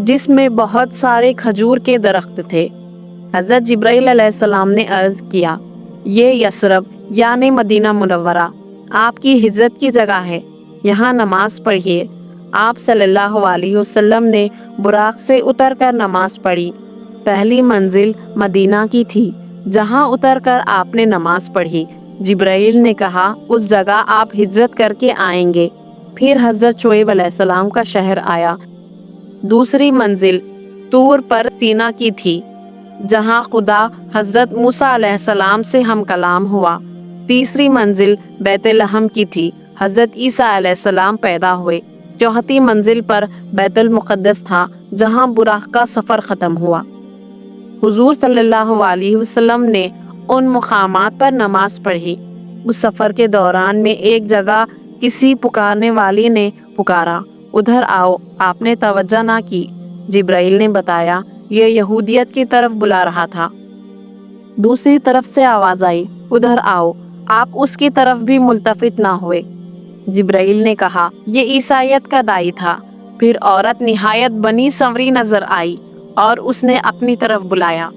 جس میں بہت سارے کھجور کے درخت تھے۔ حضرت جبرائیل علیہ السلام نے عرض کیا، یہ یثرب یعنی مدینہ منورہ آپ کی ہجرت کی جگہ ہے، یہاں نماز پڑھیے۔ آپ صلی اللہ علیہ وسلم نے براق سے اتر کر نماز پڑھی۔ پہلی منزل مدینہ کی تھی جہاں اتر کر آپ نے نماز پڑھی۔ جبرائیل نے کہا اس جگہ آپ ہجرت کر کے آئیں گے۔ پھر حضرت شعیب علیہ السلام کا شہر آیا۔ دوسری منزل طور پر سینا کی تھی جہاں خدا حضرت موسیٰ علیہ السلام سے ہم کلام ہوا۔ تیسری منزل بیت لحم کی تھی، حضرت عیسیٰ علیہ السلام پیدا ہوئے۔ چوتھی منزل پر بیت المقدس تھا جہاں براق کا سفر ختم ہوا۔ حضور صلی اللہ علیہ وسلم نے ان مقامات پر نماز پڑھی۔ اس سفر کے دوران میں ایک جگہ کسی پکارنے والی نے پکارا، ادھر آؤ۔ آپ نے توجہ نہ کی۔ جبرائیل نے بتایا یہ یہودیت کی طرف بلا رہا تھا۔ دوسری طرف سے آواز آئی، ادھر آؤ۔ آپ اس کی طرف بھی ملتفت نہ ہوئے۔ جبرائیل نے کہا یہ عیسائیت کا داعی تھا۔ پھر عورت نہایت بنی سنوری نظر آئی اور اس نے اپنی طرف بلایا۔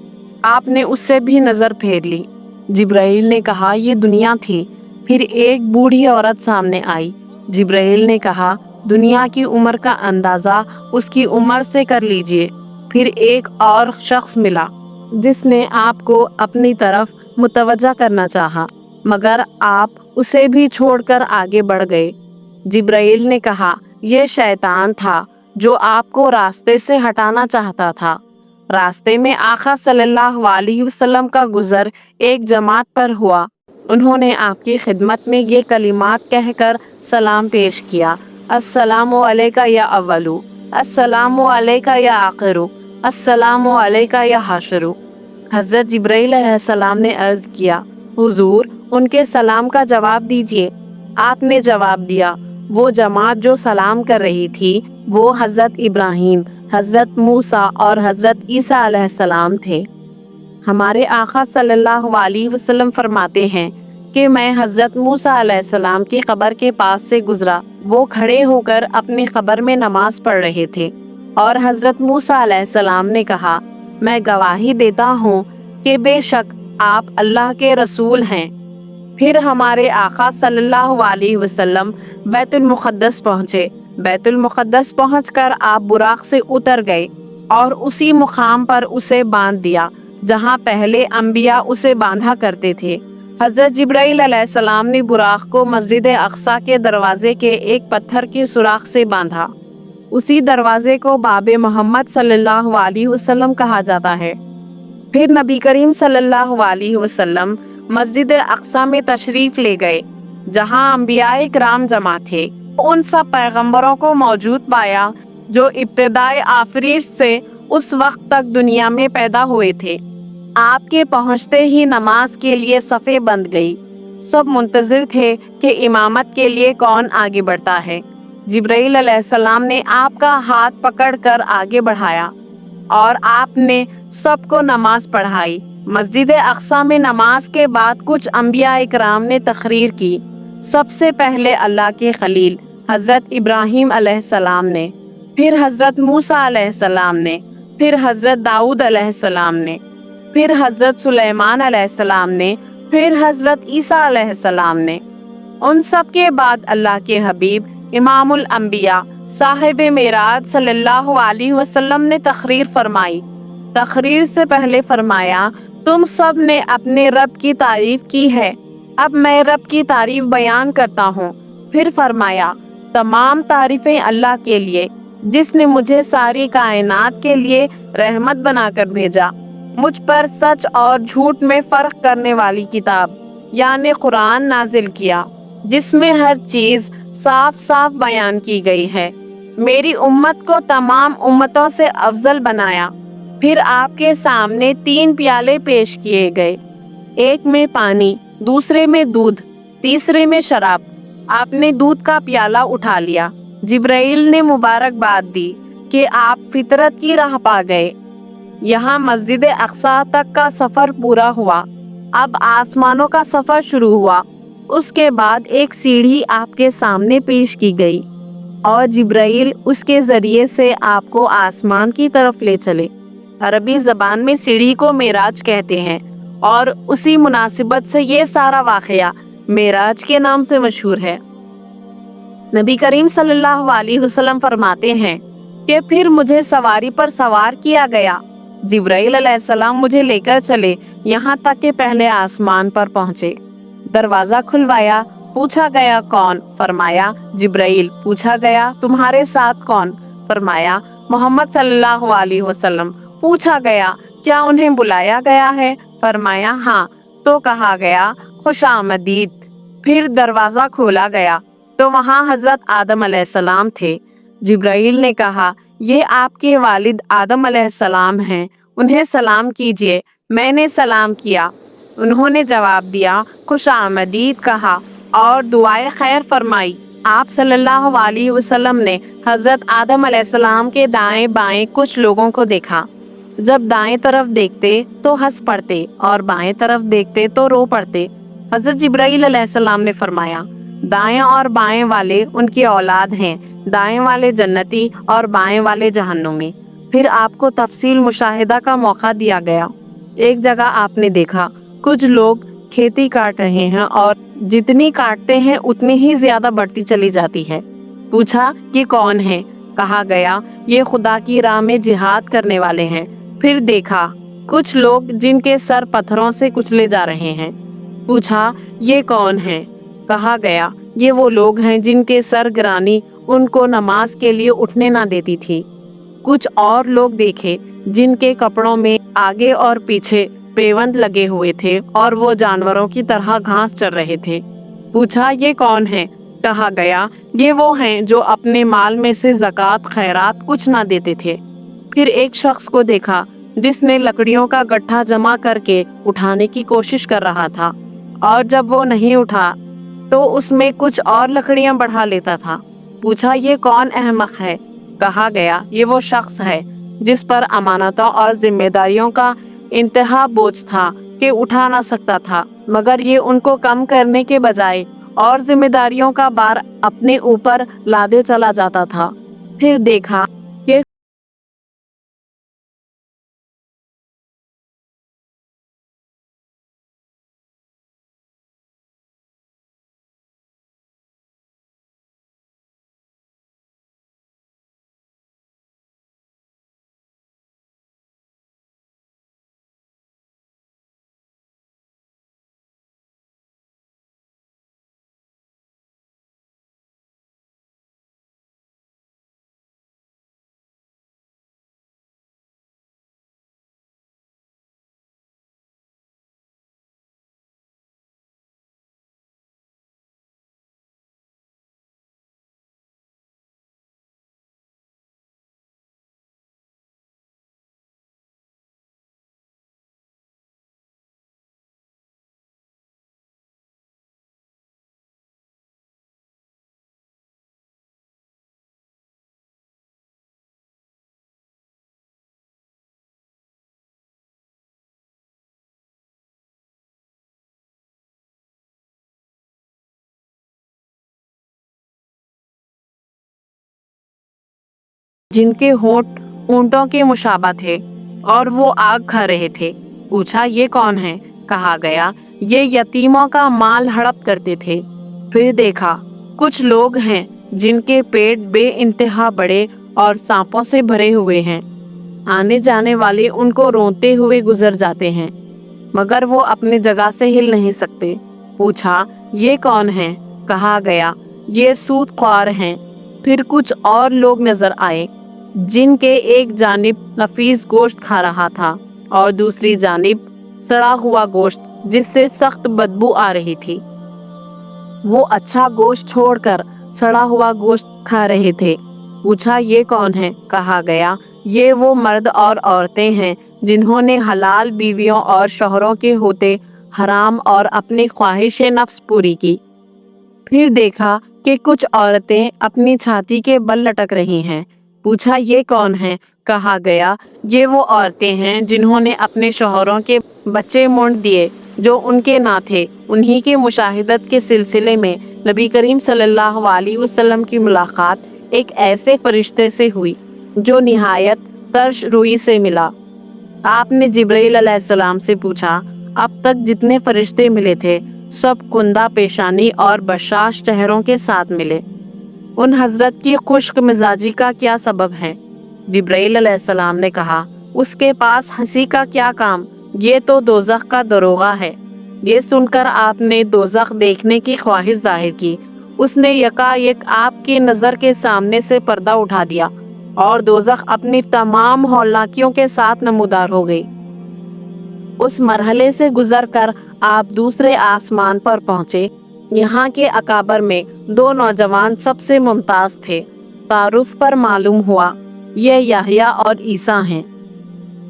آپ نے اس سے بھی نظر پھیر لی۔ جبرائیل نے کہا یہ دنیا تھی۔ پھر ایک بوڑھی عورت سامنے آئی۔ جبرائیل نے کہا دنیا کی عمر کا اندازہ اس کی عمر سے کر لیجئے۔ پھر ایک اور شخص ملا جس نے آپ کو اپنی طرف متوجہ کرنا چاہا، مگر آپ اسے بھی چھوڑ کر آگے بڑھ گئے۔ جبرائیل نے کہا یہ شیطان تھا جو آپ کو راستے سے ہٹانا چاہتا تھا۔ راستے میں آقا صلی اللہ علیہ وسلم کا گزر ایک جماعت پر ہوا۔ انہوں نے آپ کی خدمت میں یہ کلمات کہہ کر سلام پیش کیا، السلام علیکہ یا اولو، السلام علیکہ یا آخرو، السلام علیکہ یا حاشرو۔ حضرت جبرائیل علیہ السلام نے عرض کیا، حضور ان کے سلام کا جواب دیجئے۔ آپ نے جواب دیا، وہ جماعت جو سلام کر رہی تھی وہ حضرت ابراہیم، حضرت موسیٰ اور حضرت عیسیٰ علیہ السلام تھے۔ ہمارے آقا صلی اللہ علیہ وسلم فرماتے ہیں کہ میں حضرت موسیٰ علیہ السلام کی قبر کے پاس سے گزرا۔ وہ کھڑے ہو کر اپنی قبر میں نماز پڑھ رہے تھے اور حضرت موسیٰ علیہ السلام نے کہا، میں گواہی دیتا ہوں کہ بے شک آپ اللہ کے رسول ہیں۔ پھر ہمارے آقا صلی اللہ علیہ وسلم بیت المقدس پہنچے۔ بیت المقدس پہنچ کر آپ براق سے اتر گئے اور اسی مقام پر اسے باندھ دیا جہاں پہلے انبیاء اسے باندھا کرتے تھے۔ حضرت جبرائیل علیہ السلام نے براق کو مسجد اقصیٰ کے دروازے کے ایک پتھر کی سوراخ سے باندھا۔ اسی دروازے کو باب محمد صلی اللہ علیہ وسلم کہا جاتا ہے۔ پھر نبی کریم صلی اللہ علیہ وسلم مسجد اقصیٰ میں تشریف لے گئے جہاں انبیاء کرام جمع تھے۔ ان سب پیغمبروں کو موجود پایا جو ابتدائے آفریش سے اس وقت تک دنیا میں پیدا ہوئے تھے۔ آپ کے پہنچتے ہی نماز کے لیے صفیں بند گئی۔ سب منتظر تھے کہ امامت کے لیے کون آگے بڑھتا ہے۔ جبرائیل علیہ السلام نے آپ کا ہاتھ پکڑ کر آگے بڑھایا اور آپ نے سب کو نماز پڑھائی۔ مسجد اقصیٰ میں نماز کے بعد کچھ انبیاء کرام نے تقریر کی۔ سب سے پہلے اللہ کے خلیل حضرت ابراہیم علیہ السلام نے، پھر حضرت موسیٰ علیہ السلام نے، پھر حضرت داؤد علیہ السلام نے، پھر حضرت سلیمان علیہ السلام نے، پھر حضرت عیسیٰ علیہ السلام نے۔ ان سب کے بعد اللہ کے حبیب امام الانبیاء صاحب معراج صلی اللہ علیہ وسلم نے تقریر فرمائی۔ تقریر سے پہلے فرمایا، تم سب نے اپنے رب کی تعریف کی ہے، اب میں رب کی تعریف بیان کرتا ہوں۔ پھر فرمایا، تمام تعریفیں اللہ کے لیے جس نے مجھے ساری کائنات کے لیے رحمت بنا کر بھیجا، مجھ پر سچ اور جھوٹ میں فرق کرنے والی کتاب یعنی قرآن نازل کیا جس میں ہر چیز صاف صاف بیان کی گئی ہے، میری امت کو تمام امتوں سے افضل بنایا۔ پھر آپ کے سامنے 3 پیالے پیش کیے گئے، ایک میں پانی، دوسرے میں دودھ، تیسرے میں شراب۔ آپ نے دودھ کا پیالہ اٹھا لیا۔ جبرائیل نے مبارکباد دی کہ آپ فطرت کی راہ پا گئے۔ یہاں مسجد اقصیٰ تک کا سفر پورا ہوا۔ اب آسمانوں کا سفر شروع ہوا۔ اس کے بعد ایک سیڑھی آپ کے سامنے پیش کی گئی۔ اور جبرائیل اس کے ذریعے سے آپ کو آسمان کی طرف لے چلے۔ عربی زبان میں سیڑھی کو معراج کہتے ہیں اور اسی مناسبت سے یہ سارا واقعہ معراج کے نام سے مشہور ہے۔ نبی کریم صلی اللہ علیہ وسلم فرماتے ہیں کہ پھر مجھے سواری پر سوار کیا گیا، جبرائیل علیہ السلام مجھے لے کر چلے یہاں تک کہ پہلے آسمان پر پہنچے۔ دروازہ کھلوایا، پوچھا گیا کون؟ فرمایا جبرائیل۔ پوچھا گیا تمہارے ساتھ کون؟ فرمایا محمد صلی اللہ علیہ وسلم۔ پوچھا گیا کیا انہیں بلایا گیا ہے؟ فرمایا ہاں۔ تو کہا گیا خوش آمدید۔ پھر دروازہ کھولا گیا تو وہاں حضرت آدم علیہ السلام تھے۔ جبرائیل نے کہا یہ آپ کے والد آدم علیہ السلام ہیں، انہیں سلام کیجئے۔ میں نے سلام کیا، انہوں نے جواب دیا خوش آمدید کہا اور دعائے خیر فرمائی۔ آپ صلی اللہ علیہ وسلم نے حضرت آدم علیہ السلام کے دائیں بائیں کچھ لوگوں کو دیکھا۔ جب دائیں طرف دیکھتے تو ہنس پڑتے اور بائیں طرف دیکھتے تو رو پڑتے۔ حضرت جبرائیل علیہ السلام نے فرمایا دائیں اور بائیں والے ان کی اولاد ہیں، دائیں والے جنتی اور بائیں والے جہنمی۔ پھر آپ کو تفصیل مشاہدہ کا موقع دیا گیا۔ ایک جگہ آپ نے دیکھا کچھ لوگ کھیتی کاٹ رہے ہیں اور جتنی کاٹتے ہیں اتنی ہی زیادہ بڑھتی چلی جاتی ہے۔ پوچھا یہ کون ہے؟ کہا گیا یہ خدا کی راہ میں جہاد کرنے والے ہیں۔ پھر دیکھا کچھ لوگ جن کے سر پتھروں سے کچلے جا رہے ہیں۔ پوچھا یہ کون ہے؟ کہا گیا یہ وہ لوگ ہیں جن کے سر گرانی ان کو نماز کے لیے اٹھنے نہ دیتی تھی۔ کچھ اور لوگ دیکھے جن کے کپڑوں میں آگے اور پیچھے پیوند لگے ہوئے تھے اور وہ جانوروں کی طرح گھاس چر رہے تھے۔ پوچھا یہ کون ہے؟ کہا گیا یہ وہ ہیں جو اپنے مال میں سے زکوٰۃ خیرات کچھ نہ دیتے تھے۔ پھر ایک شخص کو دیکھا جس نے لکڑیوں کا گٹھا جمع کر کے اٹھانے کی کوشش کر رہا تھا، اور جب وہ نہیں اٹھا تو اس میں کچھ اور لکڑیاں بڑھا لیتا تھا۔ پوچھا یہ کون احمق ہے؟ کہا گیا یہ وہ شخص ہے جس پر امانتوں اور ذمہ داریوں کا انتہا بوجھ تھا کہ اٹھا نہ سکتا تھا، مگر یہ ان کو کم کرنے کے بجائے اور ذمہ داریوں کا بار اپنے اوپر لادے چلا جاتا تھا۔ پھر دیکھا کہ جن کے ہونٹ اونٹوں کے مشابہ تھے اور وہ آگ کھا رہے تھے۔ پوچھا یہ کون ہے؟ کہا گیا یہ یتیموں کا مال ہڑپ کرتے تھے۔ پھر دیکھا کچھ لوگ ہیں جن کے پیٹ بے انتہا بڑے اور سانپوں سے بھرے ہوئے ہیں، آنے جانے والے ان کو رونتے ہوئے گزر جاتے ہیں مگر وہ اپنے جگہ سے ہل نہیں سکتے۔ پوچھا یہ کون ہے؟ کہا گیا یہ سود خوار ہیں۔ پھر کچھ اور لوگ نظر آئے جن کے ایک جانب نفیس گوشت کھا رہا تھا اور دوسری جانب سڑا ہوا گوشت جس سے سخت بدبو آ رہی تھی۔ وہ اچھا گوشت چھوڑ کر سڑا ہوا گوشت کھا رہے تھے۔ پوچھا یہ کون ہے؟ کہا گیا یہ وہ مرد اور عورتیں ہیں جنہوں نے حلال بیویوں اور شوہروں کے ہوتے حرام اور اپنی خواہش نفس پوری کی۔ پھر دیکھا کہ کچھ عورتیں اپنی چھاتی کے بل لٹک رہی ہیں۔ پوچھا یہ کون ہیں؟ کہا گیا یہ وہ عورتیں ہیں جنہوں نے اپنے شوہروں کے بچے مونڈ دیے جو ان کے نہ تھے۔ انہی کے مشاہدت کے سلسلے میں نبی کریم صلی اللہ علیہ وسلم کی ملاقات ایک ایسے فرشتے سے ہوئی جو نہایت ترش روئی سے ملا۔ آپ نے جبرائیل علیہ السلام سے پوچھا، اب تک جتنے فرشتے ملے تھے سب کندہ پیشانی اور بشاش چہروں کے ساتھ ملے، ان حضرت کی خشک مزاجی کا کیا سبب ہے؟ جبرائیل علیہ السلام نے کہا، اس کے پاس ہنسی کا کیا کام، یہ تو دوزخ کا دروغہ ہے۔ یہ سن کر آپ نے دوزخ دیکھنے کی خواہش ظاہر کی۔ اس نے یکا یک آپ کی نظر کے سامنے سے پردہ اٹھا دیا اور دوزخ اپنی تمام ہولناکیوں کے ساتھ نمودار ہو گئی۔ اس مرحلے سے گزر کر آپ دوسرے آسمان پر پہنچے۔ یہاں کے اکابر میں دو نوجوان سب سے ممتاز تھے۔ تعارف پر معلوم ہوا یہ یحییٰ اور عیسیٰ ہیں۔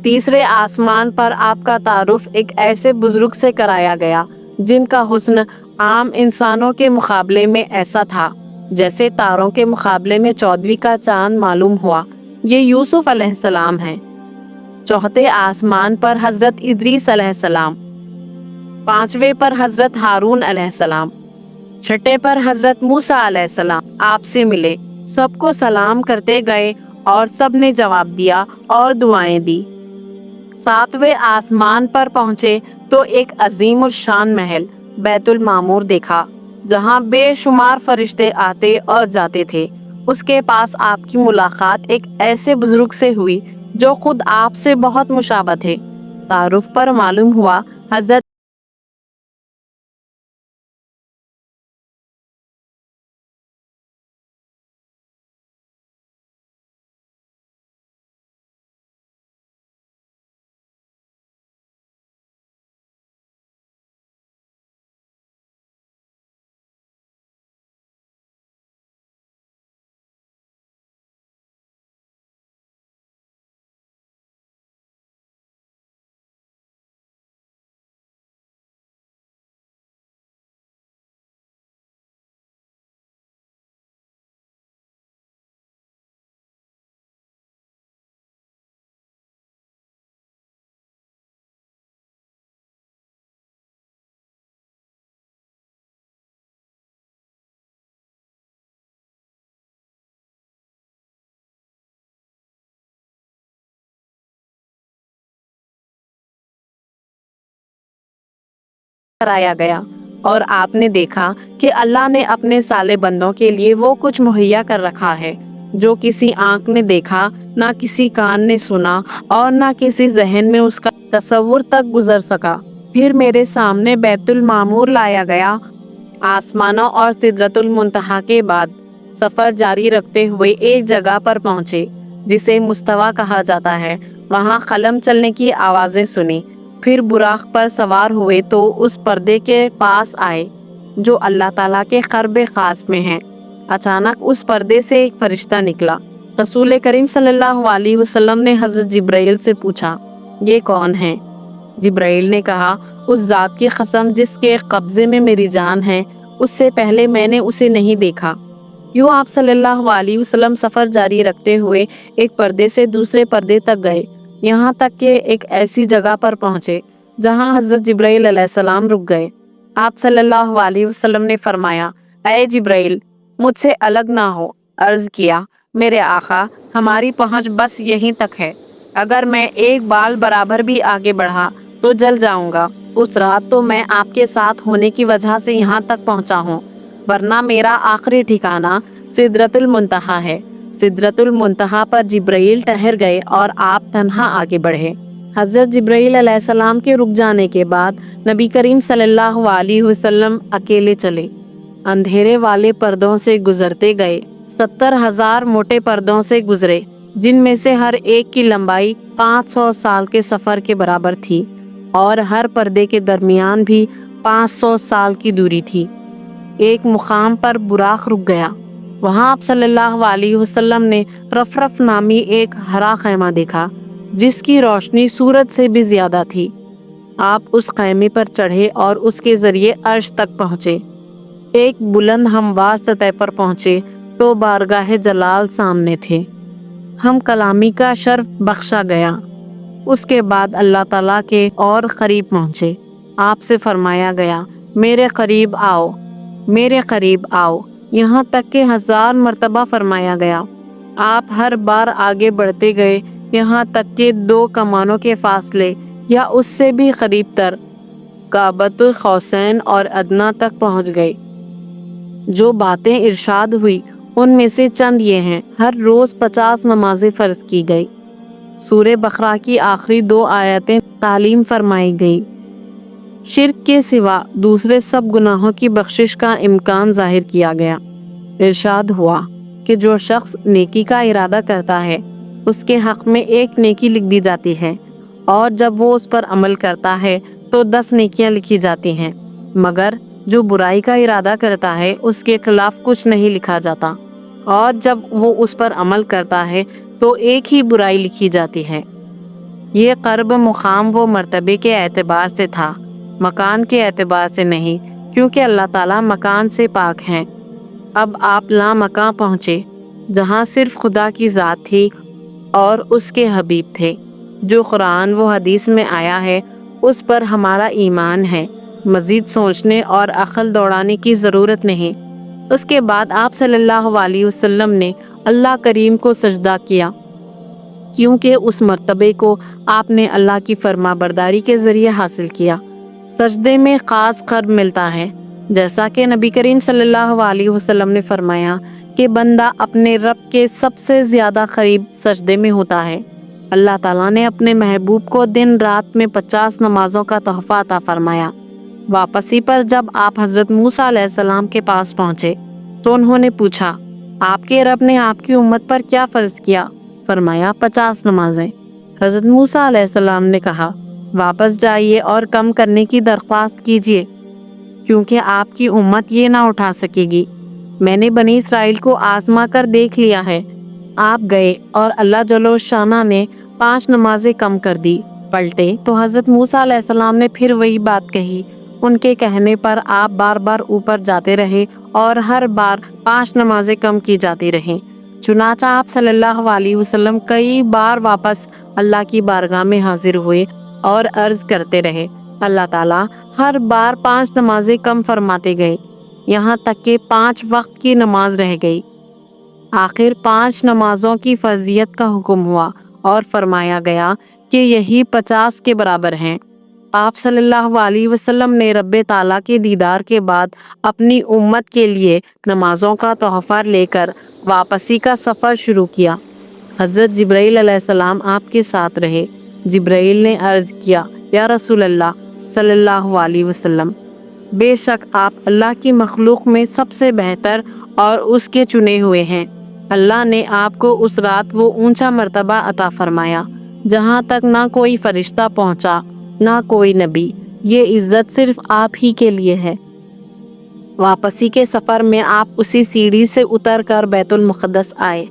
تیسرے آسمان پر آپ کا تعارف ایک ایسے بزرگ سے کرایا گیا جن کا حسن عام انسانوں کے مقابلے میں ایسا تھا جیسے تاروں کے مقابلے میں چودھویں کا چاند معلوم ہوا۔ یہ یوسف علیہ السلام ہیں۔ چوتھے آسمان پر حضرت ادریس علیہ السلام، پانچویں پر حضرت ہارون علیہ السلام، چھٹے پر حضرت موسیٰ علیہ السلام آپ سے ملے، سب کو سلام کرتے گئے اور سب نے جواب دیا اور دعائیں دی۔ ساتویں آسمان پر پہنچے تو ایک عظیم الشان محل بیت المعمور دیکھا جہاں بے شمار فرشتے آتے اور جاتے تھے۔ اس کے پاس آپ کی ملاقات ایک ایسے بزرگ سے ہوئی جو خود آپ سے بہت مشابہ تھے۔ تعارف پر معلوم ہوا حضرت کرایا گیا اور آپ نے دیکھا کہ اللہ نے اپنے صالح بندوں کے لیے وہ کچھ مہیا کر رکھا ہے جو کسی آنکھ نے دیکھا، نہ کسی کان نے سنا اور نہ کسی ذہن میں اس کا تصور تک گزر سکا۔ پھر میرے سامنے بیت المعمور لایا گیا۔ آسمانوں اور سدرۃ المنتہا کے بعد سفر جاری رکھتے ہوئے ایک جگہ پر پہنچے جسے مستویٰ کہا جاتا ہے۔ وہاں قلم چلنے کی آوازیں سنی۔ پھر براق پر سوار ہوئے تو اس پردے کے پاس آئے جو اللہ تعالیٰ کے قرب خاص میں ہے۔ اچانک اس پردے سے ایک فرشتہ نکلا۔ رسول کریم صلی اللہ علیہ وسلم نے حضرت جبرائیل سے پوچھا، یہ کون ہے؟ جبرائیل نے کہا، اس ذات کی قسم جس کے قبضے میں میری جان ہے، اس سے پہلے میں نے اسے نہیں دیکھا۔ یوں آپ صلی اللہ علیہ وسلم سفر جاری رکھتے ہوئے ایک پردے سے دوسرے پردے تک گئے، یہاں تک کہ ایک ایسی جگہ پر پہنچے جہاں حضرت جبرائیل علیہ السلام رک گئے۔ آپ صلی اللہ علیہ وسلم نے فرمایا، اے جبرائیل، مجھ سے الگ نہ ہو۔ عرض کیا، میرے آقا، ہماری پہنچ بس یہیں تک ہے، اگر میں ایک بال برابر بھی آگے بڑھا تو جل جاؤں گا۔ اس رات تو میں آپ کے ساتھ ہونے کی وجہ سے یہاں تک پہنچا ہوں، ورنہ میرا آخری ٹھکانہ سدرۃ المنتہا ہے۔ سدرۃ المنتہا پر جبرائیل ٹھہر گئے اور آپ تنہا آگے بڑھے۔ حضرت جبرائیل علیہ السلام کے رک جانے کے بعد نبی کریم صلی اللہ علیہ وسلم اکیلے چلے، اندھیرے والے پردوں سے گزرتے گئے۔ 70,000 موٹے پردوں سے گزرے جن میں سے ہر ایک کی لمبائی 500 سال کے سفر کے برابر تھی اور ہر پردے کے درمیان بھی 500 سال کی دوری تھی۔ ایک مقام پر براق رک گیا۔ وہاں آپ صلی اللہ علیہ وسلم نے رفرف نامی ایک ہرا خیمہ دیکھا جس کی روشنی سورج سے بھی زیادہ تھی۔ آپ اس خیمے پر چڑھے اور اس کے ذریعے عرش تک پہنچے۔ ایک بلند ہموار سطح پر پہنچے تو بارگاہ جلال سامنے تھے۔ ہم کلامی کا شرف بخشا گیا۔ اس کے بعد اللہ تعالیٰ کے اور قریب پہنچے۔ آپ سے فرمایا گیا، میرے قریب آؤ، میرے قریب آؤ۔ یہاں تک کہ 1000 مرتبہ فرمایا گیا۔ آپ ہر بار آگے بڑھتے گئے، یہاں تک کہ 2 کمانوں کے فاصلے یا اس سے بھی قریب تر کعبۃ القوسین اور ادنیٰ تک پہنچ گئے۔ جو باتیں ارشاد ہوئی ان میں سے چند یہ ہیں۔ ہر روز 50 نمازیں فرض کی گئی۔ سورہ بقرہ کی آخری 2 آیتیں تعلیم فرمائی گئی۔ شرک کے سوا دوسرے سب گناہوں کی بخشش کا امکان ظاہر کیا گیا۔ ارشاد ہوا کہ جو شخص نیکی کا ارادہ کرتا ہے اس کے حق میں 1 نیکی لکھ دی جاتی ہے، اور جب وہ اس پر عمل کرتا ہے تو 10 نیکیاں لکھی جاتی ہیں، مگر جو برائی کا ارادہ کرتا ہے اس کے خلاف کچھ نہیں لکھا جاتا، اور جب وہ اس پر عمل کرتا ہے تو 1 ہی برائی لکھی جاتی ہے۔ یہ قرب مقام و مرتبے کے اعتبار سے تھا، مکان کے اعتبار سے نہیں، کیونکہ اللہ تعالیٰ مکان سے پاک ہیں۔ اب آپ لامکاں پہنچے جہاں صرف خدا کی ذات تھی اور اس کے حبیب تھے۔ جو قرآن و حدیث میں آیا ہے اس پر ہمارا ایمان ہے، مزید سوچنے اور عقل دوڑانے کی ضرورت نہیں۔ اس کے بعد آپ صلی اللہ علیہ وسلم نے اللہ کریم کو سجدہ کیا، کیونکہ اس مرتبے کو آپ نے اللہ کی فرما برداری کے ذریعے حاصل کیا۔ سجدے میں خاص قرب ملتا ہے، جیسا کہ نبی کریم صلی اللہ علیہ وسلم نے فرمایا کہ بندہ اپنے رب کے سب سے زیادہ قریب سجدے میں ہوتا ہے۔ اللہ تعالیٰ نے اپنے محبوب کو دن رات میں 50 نمازوں کا تحفہ عطا فرمایا۔ واپسی پر جب آپ حضرت موسیٰ علیہ السلام کے پاس پہنچے تو انہوں نے پوچھا، آپ کے رب نے آپ کی امت پر کیا فرض کیا؟ فرمایا 50 نمازیں۔ حضرت موسیٰ علیہ السلام نے کہا، واپس جائیے اور کم کرنے کی درخواست کیجیے، کیونکہ آپ کی امت یہ نہ اٹھا سکے گی۔ میں نے بنی اسرائیل کو آزما کر دیکھ لیا ہے۔ آپ گئے اور اللہ جل شانہ نے 5 نمازیں کم کر دی۔ پلٹے تو حضرت موسیٰ علیہ السلام نے پھر وہی بات کہی۔ ان کے کہنے پر آپ بار بار اوپر جاتے رہے اور ہر بار 5 نمازیں کم کی جاتی رہیں۔ چنانچہ آپ صلی اللہ علیہ وسلم کئی بار واپس اللہ کی بارگاہ میں حاضر ہوئے اور عرض کرتے رہے۔ اللہ تعالیٰ ہر بار 5 نمازیں کم فرماتے گئے، یہاں تک کہ 5 وقت کی نماز رہ گئی۔ آخر 5 نمازوں کی فرضیت کا حکم ہوا اور فرمایا گیا کہ یہی 50 کے برابر ہیں۔ آپ صلی اللہ علیہ وسلم نے رب تعالیٰ کے دیدار کے بعد اپنی امت کے لیے نمازوں کا تحفہ لے کر واپسی کا سفر شروع کیا۔ حضرت جبرائیل علیہ السلام آپ کے ساتھ رہے۔ جبرائیل نے عرض کیا، یا رسول اللہ صلی اللہ علیہ وسلم، بے شک آپ اللہ کی مخلوق میں سب سے بہتر اور اس کے چنے ہوئے ہیں۔ اللہ نے آپ کو اس رات وہ اونچا مرتبہ عطا فرمایا جہاں تک نہ کوئی فرشتہ پہنچا نہ کوئی نبی۔ یہ عزت صرف آپ ہی کے لیے ہے۔ واپسی کے سفر میں آپ اسی سیڑھی سے اتر کر بیت المقدس آئے۔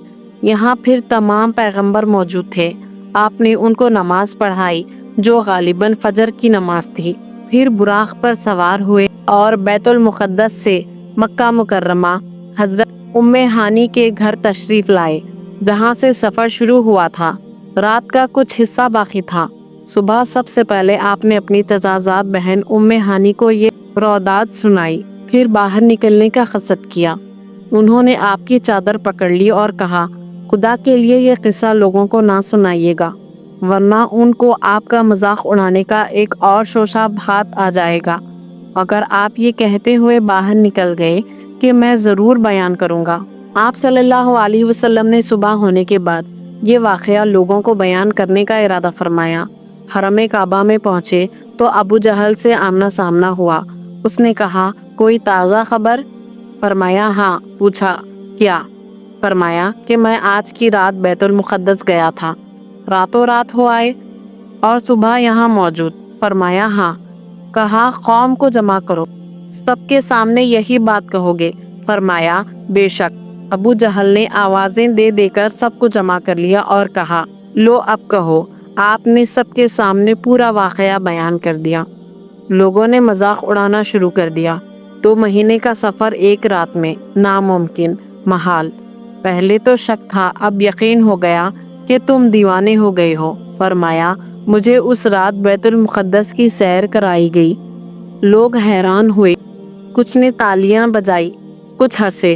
یہاں پھر تمام پیغمبر موجود تھے۔ آپ نے ان کو نماز پڑھائی جو غالباً فجر کی نماز تھی۔ پھر براق پر سوار ہوئے اور بیت المقدس سے مکہ مکرمہ حضرت ام ہانی کے گھر تشریف لائے، جہاں سے سفر شروع ہوا تھا۔ رات کا کچھ حصہ باقی تھا۔ صبح سب سے پہلے آپ نے اپنی چچازاد بہن ام ہانی کو یہ روداد سنائی، پھر باہر نکلنے کا قصد کیا۔ انہوں نے آپ کی چادر پکڑ لی اور کہا، خدا کے لیے یہ قصہ لوگوں کو نہ سنائیے گا، ورنہ ان کو آپ کا مذاق اڑانے کا ایک اور شوشہ ہاتھ آ جائے گا۔ اگر آپ یہ کہتے ہوئے باہر نکل گئے کہ میں ضرور بیان کروں گا۔ آپ صلی اللہ علیہ وسلم نے صبح ہونے کے بعد یہ واقعہ لوگوں کو بیان کرنے کا ارادہ فرمایا۔ حرم کعبہ میں پہنچے تو ابو جہل سے آمنا سامنا ہوا۔ اس نے کہا، کوئی تازہ خبر؟ فرمایا ہاں۔ پوچھا کیا؟ فرمایا کہ میں آج کی رات بیت المقدس گیا تھا۔ راتوں رات ہو آئے اور صبح یہاں موجود؟ فرمایا ہاں۔ کہا قوم کو جمع کرو، سب کے سامنے یہی بات کہو گے؟ فرمایا بے شک۔ ابو جہل نے آوازیں دے دے کر سب کو جمع کر لیا اور کہا، لو اب کہو۔ آپ نے سب کے سامنے پورا واقعہ بیان کر دیا۔ لوگوں نے مذاق اڑانا شروع کر دیا۔ 2 مہینے کا سفر 1 رات میں ناممکن، محال۔ پہلے تو شک تھا، اب یقین ہو گیا کہ تم دیوانے ہو گئے ہو۔ فرمایا مجھے اس رات بیت المقدس کی سیر کرائی گئی۔ لوگ حیران ہوئے، کچھ نے تالیاں بجائی، کچھ ہنسے،